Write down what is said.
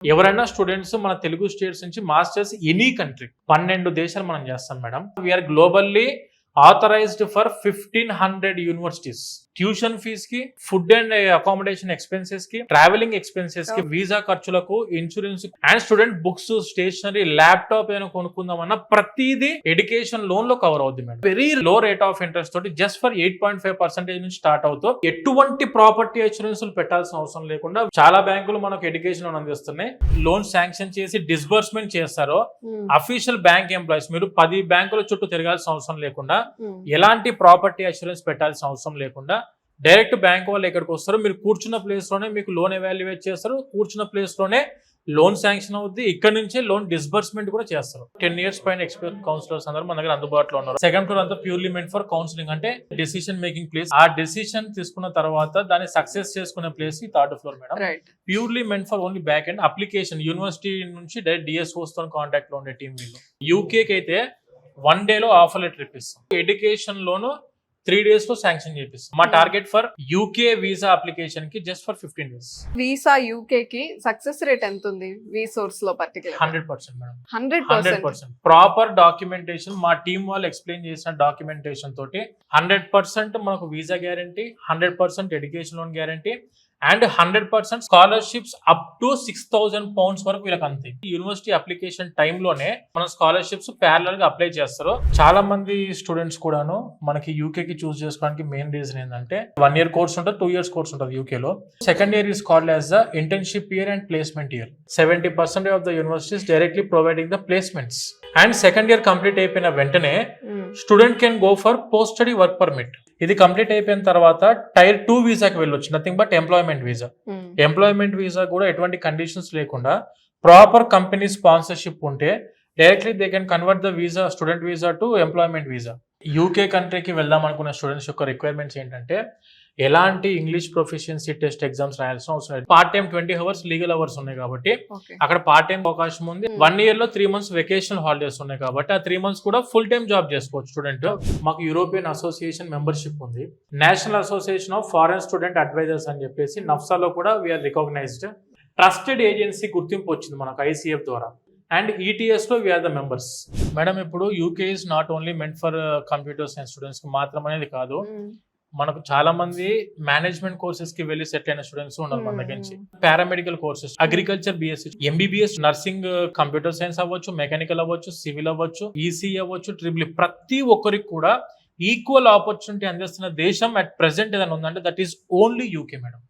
ఎవరైనా స్టూడెంట్స్ మన తెలుగు స్టేట్స్ నుంచి మాస్టర్స్ ఎనీ కంట్రీ 12 దేశాలు మనం చేస్తాం madam. We are globally authorized for 1500 universities. Tuition fees కి, ఫుడ్ అండ్ అకామిడేషన్ ఎక్స్పెన్సెస్ కి, ట్రావెలింగ్ ఎక్స్పెన్సెస్ కి, వీసా ఖర్చులకు, insurance and student books, stationery, laptop ఏమైనా కొనుక్కుందామన్నా ప్రతిదీ ఎడ్యుకేషన్ లోన్ లో కవర్ అవుతుంది madam. Very low rate of interest తోటి జస్ట్ ఫర్ 8.5% నుంచి స్టార్ట్ అవుతూ ఎటువంటి ప్రాపర్టీ ఇన్సూరెన్స్ పెట్టాల్సిన అవసరం లేకుండా చాలా బ్యాంకులు మనకు ఎడ్యుకేషన్ లోన్ అందిస్తున్నాయి. లోన్ శాంక్షన్ చేసి డిస్బర్స్మెంట్ చేస్తారో అఫీషియల్ బ్యాంక్ ఎంప్లాయీస్ మీరు 10 బ్యాంకుల చుట్టూ తిరగాల్సిన అవసరం లేకుండా, ఎలాంటి ప్రాపర్టీ అష్యూరెన్స్ పెట్టాల్సిన అవసరం లేకుండా డైరెక్ట్ బ్యాంక్ వాళ్ళు ఎక్కడికి వస్తారు, మీరు కూర్చున్న ప్లేస్ లోనే మీకు లోన్ ఎవాల్యుయేట్ చేస్తారు, కూర్చున్న ప్లేస్ లోనే లోన్ శాంక్షన్ అవుద్ది, ఇక్కడ నుంచే లోన్ డిస్బర్స్మెంట్ కూడా చేస్తారు. 10 years పైన ఎక్స్పీరియన్స్ కౌన్సిలర్స్ అందరూ మన దగ్గర అందుబాటులో ఉన్నారు. సెకండ్ ఫ్లోర్ అంతా ప్యూర్లీ మెంట్ ఫర్ కౌన్సిలింగ్, అంటే డెసిషన్ మేకింగ్ ప్లేస్. ఆ డెసిషన్ తీసుకున్న తర్వాత దాన్ని సక్సెస్ చేసుకునే ప్లేస్ ఈ third floor madam. Purely meant for only back and application. University నుంచి డైరెక్ట్ డిఎస్ఓస్ తో కాంటాక్ట్ లో ఉండే టీం వీళ్ళు. యూకేకి అయితే 1 day లో ఆఫర్ లెటర్ ఇప్పిస్తాం. ఎడ్యుకేషన్ లోను 3 days లో శాంక్షన్ చేపిస్తాం. మా target for UK visa application కి just for 15 days. Visa UK కి సక్సెస్ రేట్ ఎంత ఉంది? వీసోర్స్ లో పర్టికులర్ 100% మేడం. 100% ప్రాపర్ డాక్యుమెంటేషన్, మా టీం వాళ్ళు ఎక్స్ప్లెయిన్ చేసిన డాక్యుమెంటేషన్ తోటి 100% మనకు visa guarantee, 100% education loan guarantee and 100% scholarships up to 6,000 pounds వరకు వీళ్ళకి అంతే. యూనివర్సిటీ అప్లికేషన్ టైంలోనే మన స్కాలర్షిప్స్ ప్యారలల్ గా అప్లై చేస్తారు. చాలా మంది స్టూడెంట్స్ కూడాను మనకి యూకే కి చూస్ చేసుకోవడానికి మెయిన్ రీజన్ ఏంటంటే 1 year కోర్స్ ఉంటుంది, 2 years కోర్స్ ఉంటుంది యూకేలో. Second year is called as the internship year and placement year. 70% of the universities directly providing the placements. And second year complete అయిపోయిన వెంటనే student can go for post study work permit. ఇది complete అయిపోయిన తర్వాత tyre 2 వీసాకి వెళ్ళొచ్చు, nothing but employment visa. Employment visa కూడా ఎటువంటి conditions లేకుండా proper company sponsorship ఉంటే directly they can convert the visa, student visa to employment visa. UK కంట్రీకి వెళ్దాం అనుకున్న స్టూడెంట్స్ యొక్క రిక్వైర్మెంట్స్ ఏంటంటే ఎలాంటి ఇంగ్లీష్ ప్రొఫిషియన్సీ టెస్ట్ ఎగ్జామ్స్ రాయాల్సిన అవసరం లేదు. Part time 20 hours legal hours ఉన్నాయి కాబట్టి అక్కడ పార్ట్ టైం అవకాశం ఉంది. 1 year లో 3 months వెకేషనల్ హాలిడేస్ ఉన్నాయి కాబట్టి ఆ 3 months కూడా ఫుల్ టైం జాబ్ చేసుకోవచ్చు స్టూడెంట్. మాకు యూరోపియన్ అసోసియేషన్ మెంబర్షిప్ ఉంది. National association of foreign student advisers అని చెప్పేసి నఫ్సాలో కూడా వీఆర్ రికగ్నైజ్డ్. ట్రస్టెడ్ ఏజెన్సీ గుర్తింపు వచ్చింది మనకు ICF ద్వారా. అండ్ ETS లో వీఆర్ ద మెంబర్స్. మేడం ఇప్పుడు UK is not only meant for computer science students కి మాత్రం అనేది కాదు, మనకు చాలా మంది మేనేజ్మెంట్ కోర్సెస్ కి వెళ్ళి సెటిల్ అయిన స్టూడెంట్స్ ఉన్నారు మన దగ్గర నుంచి. Paramedical courses, agriculture BSc, MBBS, nursing, computer science అవ్వచ్చు, మెకానికల్ అవ్వచ్చు, సివిల్ అవ్వచ్చు, ECE అవ్వచ్చు, ట్రిపుల్ ప్రతి ఒక్కరికి కూడా ఈక్వల్ ఆపర్చునిటీ అందిస్తున్న దేశం అట్ ప్రెసెంట్ ఏదైనా ఉందంటే that is only UK madam.